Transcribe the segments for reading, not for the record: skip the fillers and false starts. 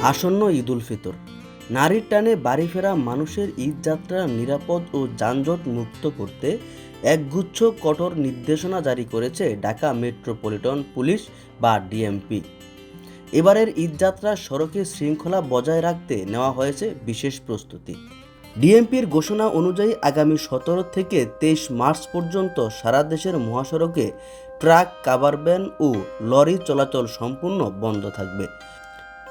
আসন্ন ঈদুল ফিতর, নারীর টানে বাড়ি ফেরা মানুষের ঈদযাত্রা নিরাপদ ও যানজট মুক্ত করতে একগুচ্ছ কঠোর নির্দেশনা জারি করেছে ঢাকা মেট্রোপলিটন পুলিশ বা ডিএমপি। এবারের ঈদযাত্রা সড়কে শৃঙ্খলা বজায় রাখতে নেওয়া হয়েছে বিশেষ প্রস্তুতি। ডিএমপির ঘোষণা অনুযায়ী আগামী 17 থেকে 23 মার্চ পর্যন্ত সারা দেশের মহাসড়কে ট্রাক, কাভার ভ্যান ও লরি চলাচল সম্পূর্ণ বন্ধ থাকবে।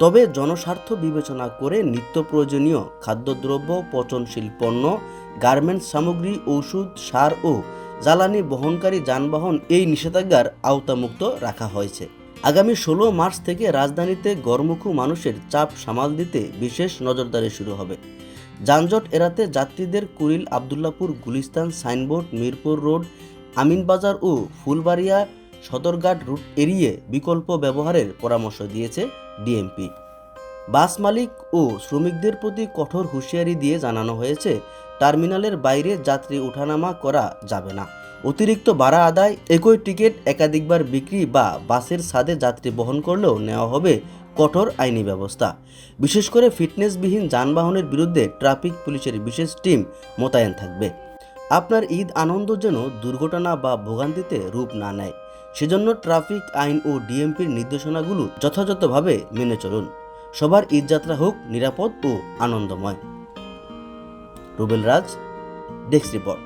তবে জনস্বার্থ বিবেচনা করে নিত্য প্রয়োজনীয় খাদ্যদ্রব্য, পচনশীল পণ্য, গার্মেন্টস সামগ্রী, ওষুধ, সার ও জ্বালানি বহনকারী যানবাহন এই নিষেধাজ্ঞার আওতামুক্ত রাখা হয়েছে। আগামী 16 মার্চ থেকে রাজধানীতে গড়মুখু মানুষের চাপ সামাল দিতে বিশেষ নজরদারি শুরু হবে। যানজট এড়াতে যাত্রীদের কুড়িল, আবদুল্লাপুর, গুলিস্তান, সাইনবোর্ড, মিরপুর রোড, আমিনবাজার ও ফুলবাড়িয়া সদরঘাট রুট এড়িয়ে বিকল্প ব্যবহারের পরামর্শ দিয়েছে ডিএমপি। বাস মালিক ও শ্রমিকদের প্রতি কঠোর হুঁশিয়ারি দিয়ে জানানো হয়েছে, টার্মিনালের বাইরে যাত্রী ওঠানামা করা যাবে না। অতিরিক্ত ভাড়া আদায়, একই টিকিট একাধিকবার বিক্রি বা বাসের ছাদে যাত্রী বহন করলেও নেওয়া হবে কঠোর আইনি ব্যবস্থা। বিশেষ করে ফিটনেসবিহীন যানবাহনের বিরুদ্ধে ট্রাফিক পুলিশের বিশেষ টিম মোতায়েন থাকবে। আপনার ঈদ আনন্দ যেন দুর্ঘটনা বা ভোগান্তিতে রূপ না নেয়, সেজন্য ট্রাফিক আইন ও ডিএমপির নির্দেশনাগুলো যথাযথভাবে মেনে চলুন। সবার ঈদযাত্রা হোক নিরাপদ ও আনন্দময়। রুবেল রাজ, ডেস্ক রিপোর্ট।